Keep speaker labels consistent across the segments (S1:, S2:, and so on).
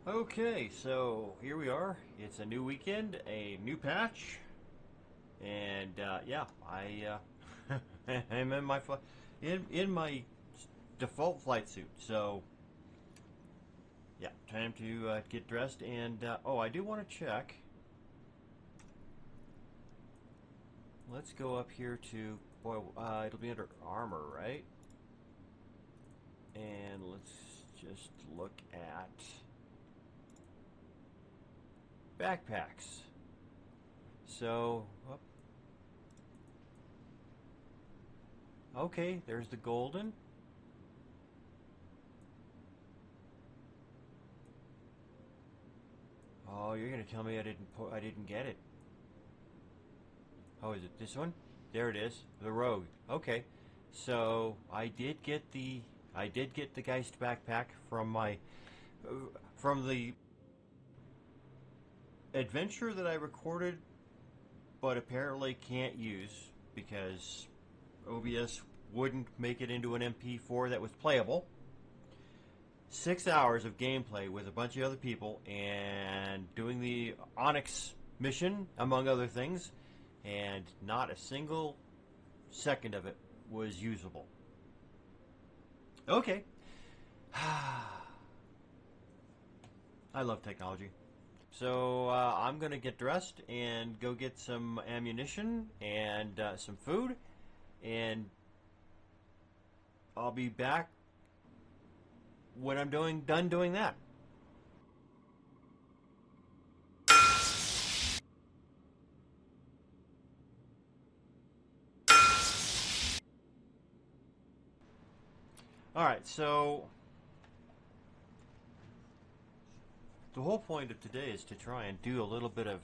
S1: Okay, so here we are. It's a new weekend, a new patch, and yeah, I'm in my in my default flight suit. So yeah, time to get dressed. And oh, I do want to check. Let's go up here to boy. It'll be under armor, right? And let's just look at backpacks. So, okay, there's the golden. Oh, you're gonna tell me I didn't get it. Oh, is it this one? There it is, the Rogue. Okay, so I did get the Geist backpack from my from the adventure that I recorded, but apparently can't use because OBS wouldn't make it into an MP4 that was playable. 6 hours of gameplay with a bunch of other people and doing the Onyx mission, among other things, and not a single second of it was usable. Okay. I love technology. So I'm going to get dressed and go get some ammunition and some food, and I'll be back when I'm done doing that. All right, so the whole point of today is to try and do a little bit of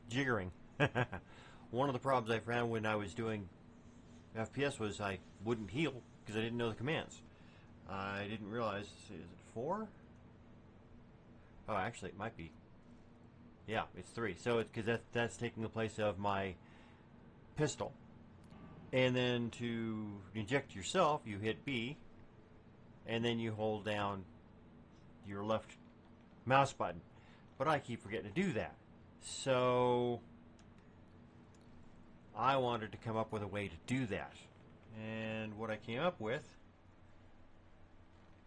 S1: jiggering. One of the problems I found when I was doing FPS was I wouldn't heal because I didn't know the commands. I didn't realize, is it 4? Oh, actually it might be. Yeah, it's 3. So it's because that's taking the place of my pistol. And then to inject yourself, you hit B, and then you hold down your left mouse button. But I keep forgetting to do that. So I wanted to come up with a way to do that. And what I came up with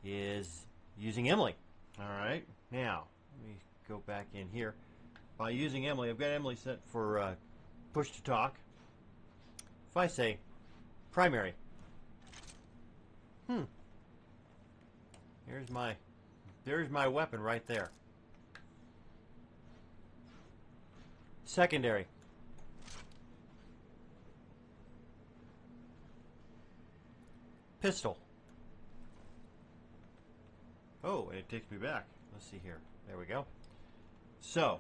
S1: is using Emily. Alright, now let me go back in here. By using Emily, I've got Emily set for push to talk. If I say primary, there's my weapon right there. Secondary. Pistol. Oh, and it takes me back. Let's see here. There we go. So,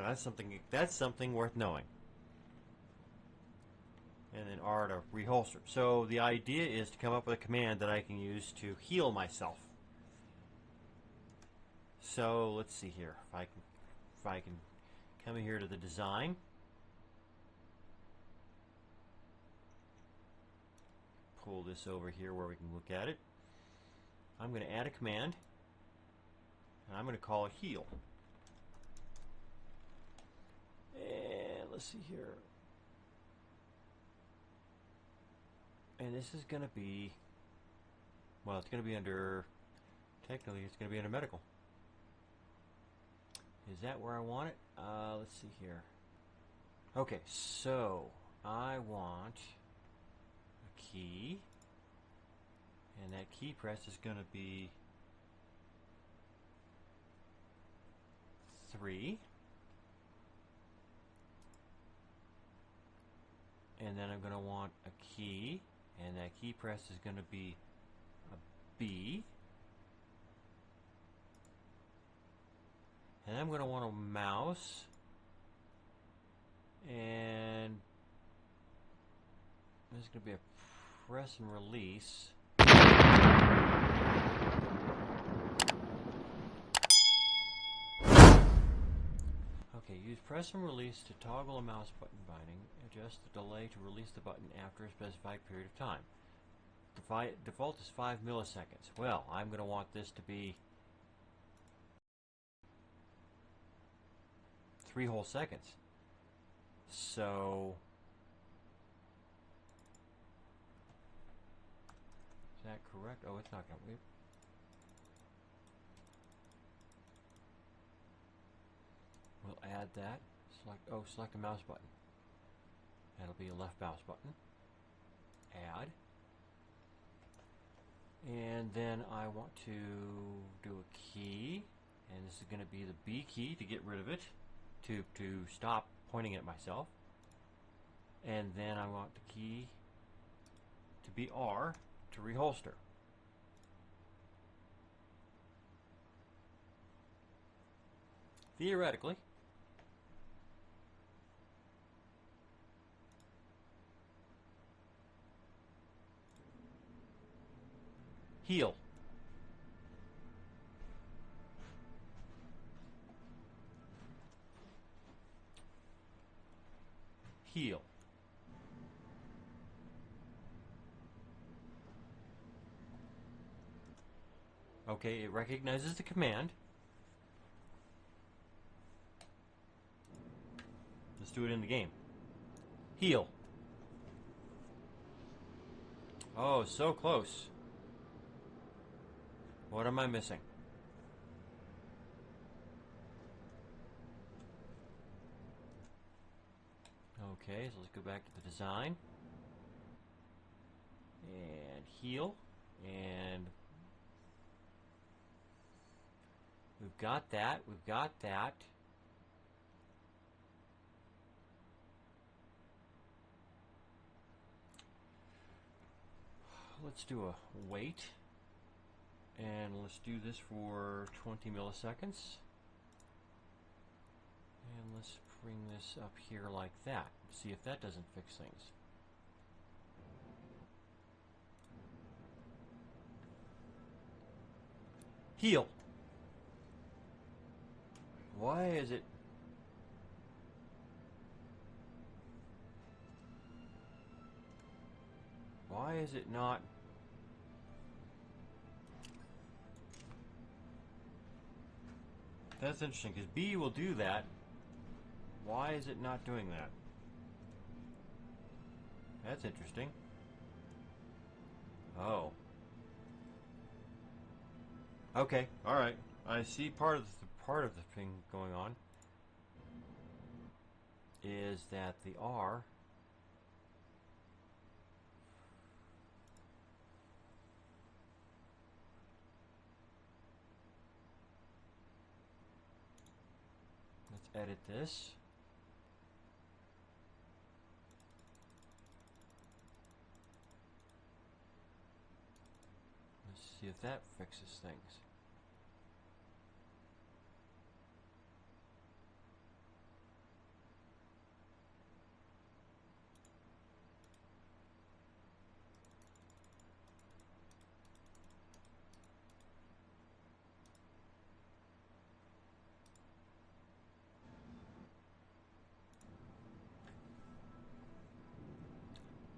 S1: that's something worth knowing. And then R to reholster. So the idea is to come up with a command that I can use to heal myself. So let's see here. If I can come here to the design. Pull this over here where we can look at it. I'm going to add a command, and I'm going to call it heal. And let's see here. And this is going to be, well, it's going to be under, technically it's going to be under medical. Is that where I want it? Let's see here. Okay, so I want a key. And that key press is going to be 3. And then I'm going to want a key. And that key press is going to be a B. And I'm going to want a mouse. And this is going to be a press and release. Okay, use press and release to toggle a mouse button binding. Adjust the delay to release the button after a specified period of time. Default is 5 milliseconds. Well, I'm going to want this to be 3 whole seconds. So is that correct? Oh, it's not going to wait. We'll add that. Select a mouse button. That'll be a left mouse button. Add. And then I want to do a key, and this is going to be the B key to get rid of it, to stop pointing at myself. And then I want the key to be R to reholster. Theoretically, heel. Heel. Okay, it recognizes the command. Let's do it in the game. Heel. Oh, so close. What am I missing? Okay, so let's go back to the design. And heel. And we've got that. We've got that. Let's do a wait. And let's do this for 20 milliseconds. And let's bring this up here like that. See if that doesn't fix things. Heel. Why is it? Why is it not? That's interesting, because B will do that. Why is it not doing that? That's interesting. Oh. Okay, alright. I see part of the thing going on is that the R let's edit this. Let's see if that fixes things.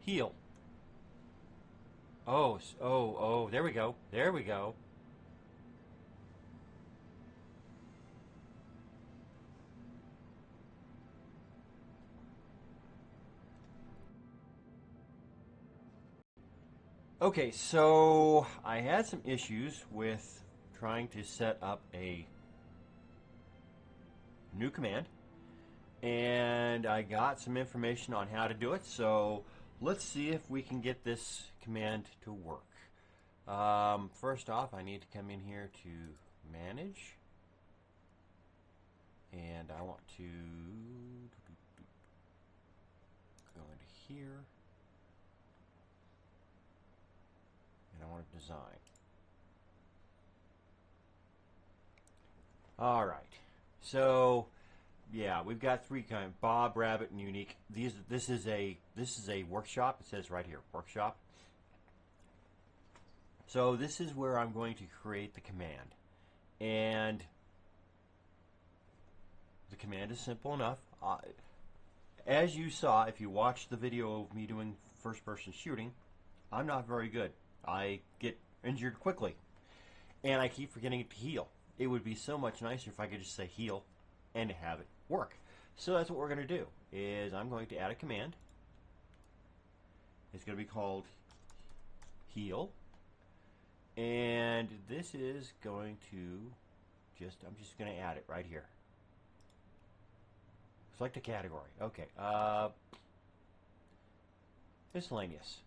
S1: Heel. Oh, there we go. There we go. Okay, so I had some issues with trying to set up a new command, and I got some information on how to do it, so let's see if we can get this command to work. First off, I need to come in here to manage, and I want to go into here, and I want to design. All right, so yeah, we've got three kinds: Bob, Rabbit, and Unique. This is a workshop. It says right here, workshop. So this is where I'm going to create the command, and the command is simple enough. As you saw, if you watched the video of me doing first-person shooting, I'm not very good. I get injured quickly, and I keep forgetting to heal. It would be so much nicer if I could just say heal and have it work. So that's what we're going to do, is I'm going to add a command. It's going to be called heal, and this is going to I'm just going to add it right here. Select a category. Okay. Miscellaneous.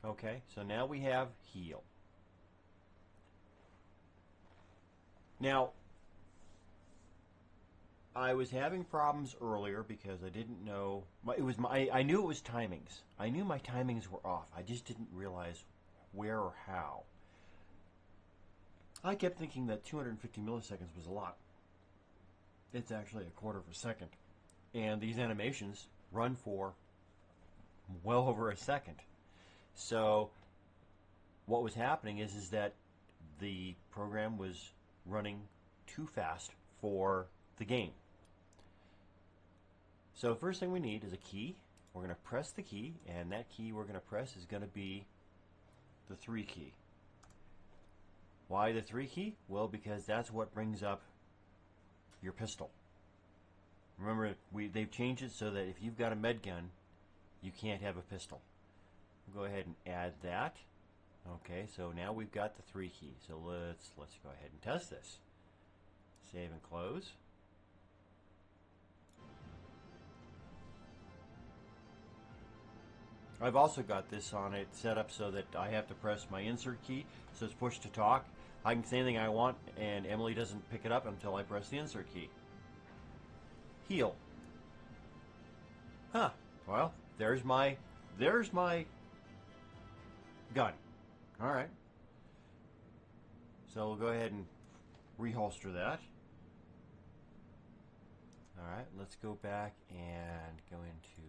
S1: Okay, so now we have heal. Now, I was having problems earlier because I didn't know. I knew it was timings. I knew my timings were off. I just didn't realize where or how. I kept thinking that 250 milliseconds was a lot. It's actually a quarter of a second. And these animations run for well over a second. So what was happening is that the program was running too fast for the game. So first thing we need is a key. We're going to press the key, and that key we're going to press is going to be the 3 key. Why the 3 key? Well, because that's what brings up your pistol. Remember, they've changed it so that if you've got a med gun, you can't have a pistol. We'll go ahead and add that. Okay, so now we've got the 3 key. So let's go ahead and test this. Save and close. I've also got this on it set up so that I have to press my insert key, so it's push to talk. I can say anything I want, and Emily doesn't pick it up until I press the insert key. Heal. Huh. Well, there's my gun. All right. So we'll go ahead and reholster that. All right. Let's go back and go into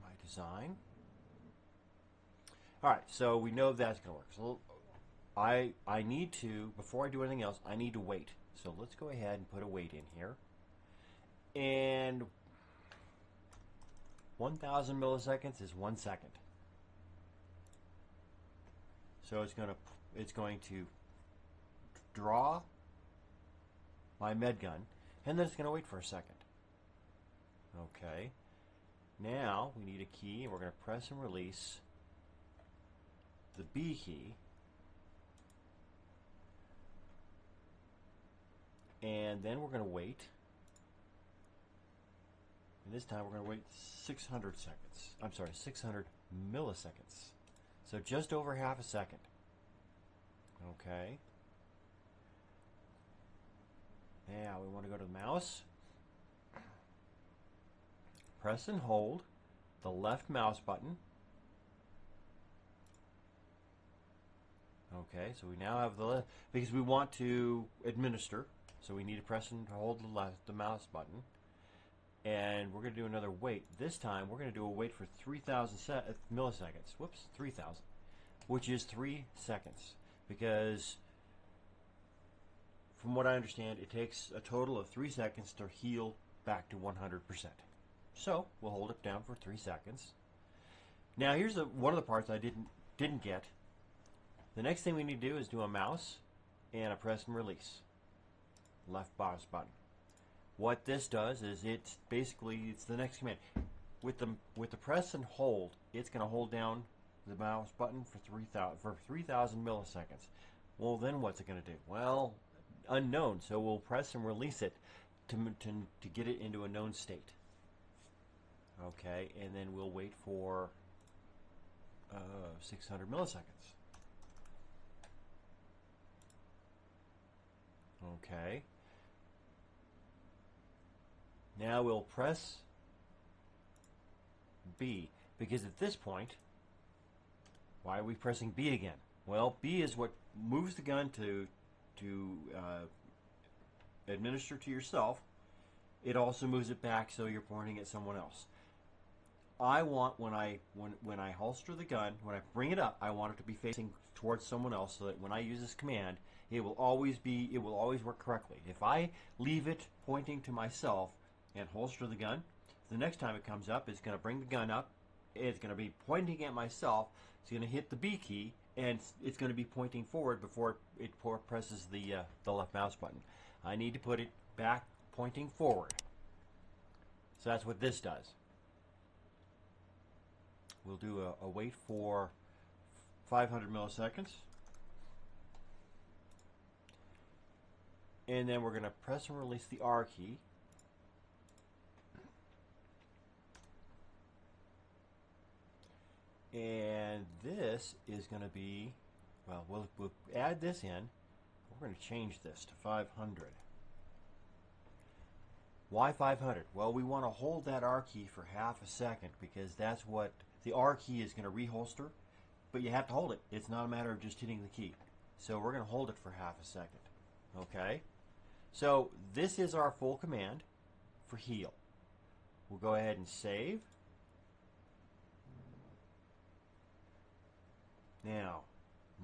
S1: my design. All right. So we know that's going to work. So I need to, before I do anything else, I need to wait. So let's go ahead and put a wait in here. And 1,000 milliseconds is 1 second. So it's going to draw my med gun, and then it's going to wait for a second. Okay. Now we need a key, and we're going to press and release the B key. And then we're going to wait. And this time we're going to wait 600 seconds. I'm sorry, 600 milliseconds. So just over half a second. Okay. Now we want to go to the mouse. Press and hold the left mouse button. Okay, so we now have because we want to administer. So we need to press and hold the mouse button. And we're going to do another wait. This time we're going to do a wait for 3,000 milliseconds. Whoops, 3,000. Which is 3 seconds. Because from what I understand, it takes a total of 3 seconds to heal back to 100%. So we'll hold it down for 3 seconds. Now here's one of the parts I didn't get. The next thing we need to do is do a mouse and a press and release. Left mouse button. What this does is it's the next command. With the press and hold, it's going to hold down the mouse button for 3,000 milliseconds. Well, then what's it going to do? Well, unknown. So we'll press and release it to get it into a known state. Okay, and then we'll wait for 600 milliseconds. Okay. Now we'll press B, because at this point, why are we pressing B again? Well, B is what moves the gun to administer to yourself. It also moves it back so you're pointing at someone else. I want when I holster the gun, when I bring it up, I want it to be facing towards someone else, so that when I use this command, it will always work correctly. If I leave it pointing to myself and holster the gun, the next time it comes up, it's going to bring the gun up. It's going to be pointing at myself. It's going to hit the B key, and it's going to be pointing forward before it presses the left mouse button. I need to put it back pointing forward. So that's what this does. We'll do a wait for 500 milliseconds. And then we're going to press and release the R key. And this is going to be, well, we'll add this in. We're going to change this to 500. Why 500? Well, we want to hold that R key for half a second because that's what the R key is going to reholster, but you have to hold it. It's not a matter of just hitting the key. So we're going to hold it for half a second. Okay? So this is our full command for heal. We'll go ahead and save. Now,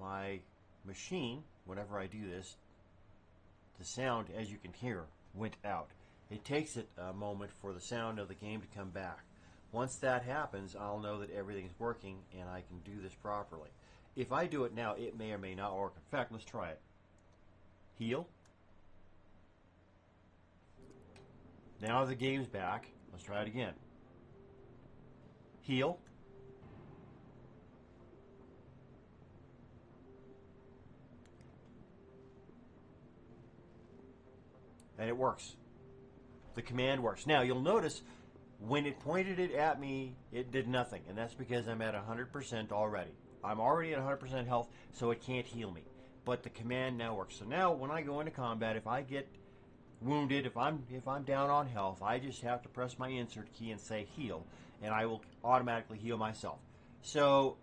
S1: my machine, whenever I do this, the sound, as you can hear, went out. It takes it a moment for the sound of the game to come back. Once that happens, I'll know that everything's working and I can do this properly. If I do it now, it may or may not work. In fact, let's try it. Heal. Now the game's back. Let's try it again. Heal. And it works. The command works. Now you'll notice when it pointed it at me, it did nothing, and that's because I'm at 100% already. I'm already at 100% health, so it can't heal me. But the command now works. So now when I go into combat, if I get wounded, if I'm down on health, I just have to press my insert key and say heal, and I will automatically heal myself. So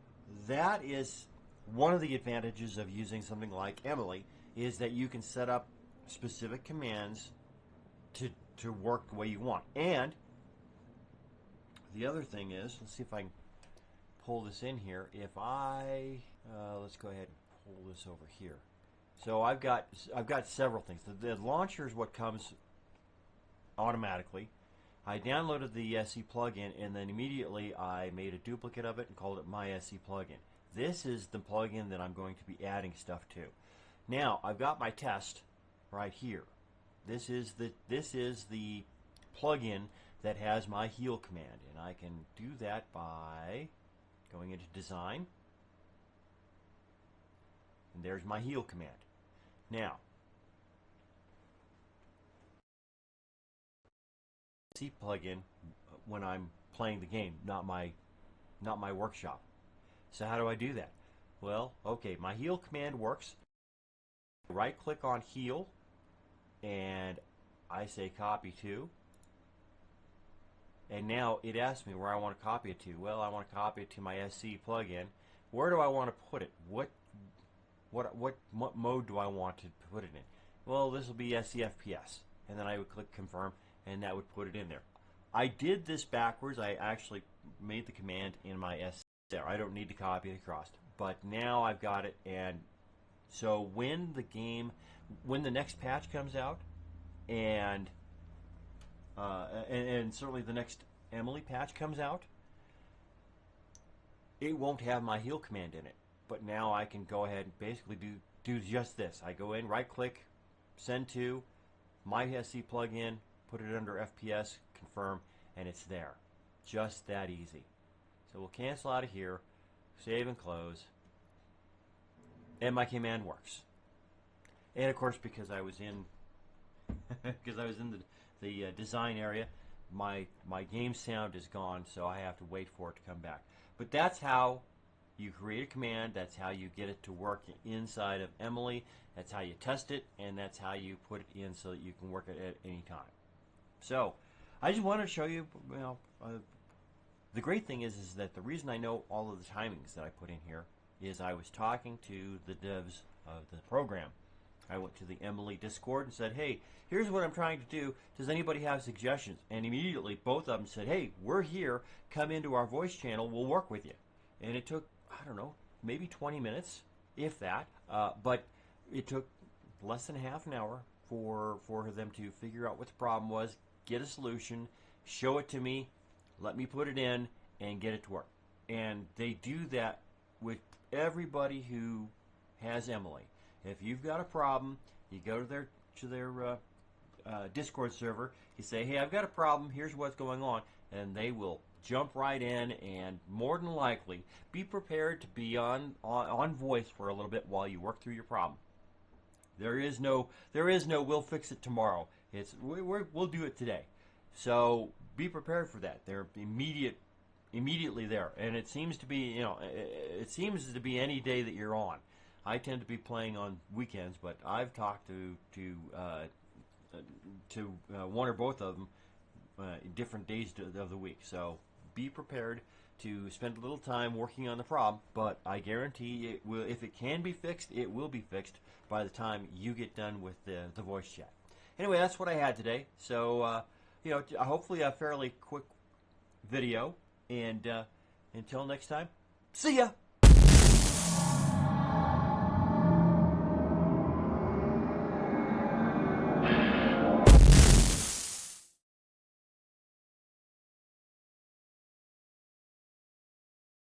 S1: that is one of the advantages of using something like Emily, is that you can set up specific commands to work the way you want. And the other thing is, let's see if I can pull this in here. If I let's go ahead and pull this over here. So I've got several things. The launcher is what comes automatically. I downloaded the SE plugin, and then immediately I made a duplicate of it and called it my SE plugin. This is the plugin that I'm going to be adding stuff to. Now I've got my test right here. This is the plugin that has my heal command, and I can do that by going into design, and there's my heal command. Now, C plugin when I'm playing the game, not my workshop. So how do I do that? Well, okay, my heal command works. Right click on heal, and I say copy to, and now it asks me where I want to copy it to. Well, I want to copy it to my SC plugin. Where do I want to put it? What mode do I want to put it in? Well, this will be SCFPS, and then I would click confirm, and that would put it in there. I did this backwards. I actually made the command in my SC there. I don't need to copy it across, but now I've got it. And so when the next patch comes out, and certainly the next Emily patch comes out, it won't have my heal command in it. But now I can go ahead and basically do just this. I go in, right click, send to my SC plugin, put it under FPS, confirm, and it's there. Just that easy. So we'll cancel out of here, save and close, and my command works. And of course, because I was in the design area, my game sound is gone, so I have to wait for it to come back. But that's how you create a command. That's how you get it to work inside of Emily. That's how you test it, and that's how you put it in so that you can work it at any time. So I just wanted to show you, the great thing is that the reason I know all of the timings that I put in here is I was talking to the devs of the program. I went to the Emily Discord and said, hey, here's what I'm trying to do. Does anybody have suggestions? And immediately both of them said, hey, we're here. Come into our voice channel. We'll work with you. And it took, I don't know, maybe 20 minutes, if that. But it took less than half an hour for them to figure out what the problem was, get a solution, show it to me, let me put it in, and get it to work. And they do that with everybody who has Emily. If you've got a problem, you go to their Discord server. You say, "Hey, I've got a problem. Here's what's going on," and they will jump right in. And more than likely, be prepared to be on voice for a little bit while you work through your problem. There is no we'll fix it tomorrow. It's we'll do it today. So be prepared for that. They're immediately there, and it seems to be it seems to be any day that you're on. I tend to be playing on weekends, but I've talked to one or both of them different days of the week. So be prepared to spend a little time working on the problem, but I guarantee it will. If it can be fixed, it will be fixed by the time you get done with the voice chat. Anyway, that's what I had today. So hopefully a fairly quick video, and until next time, see ya.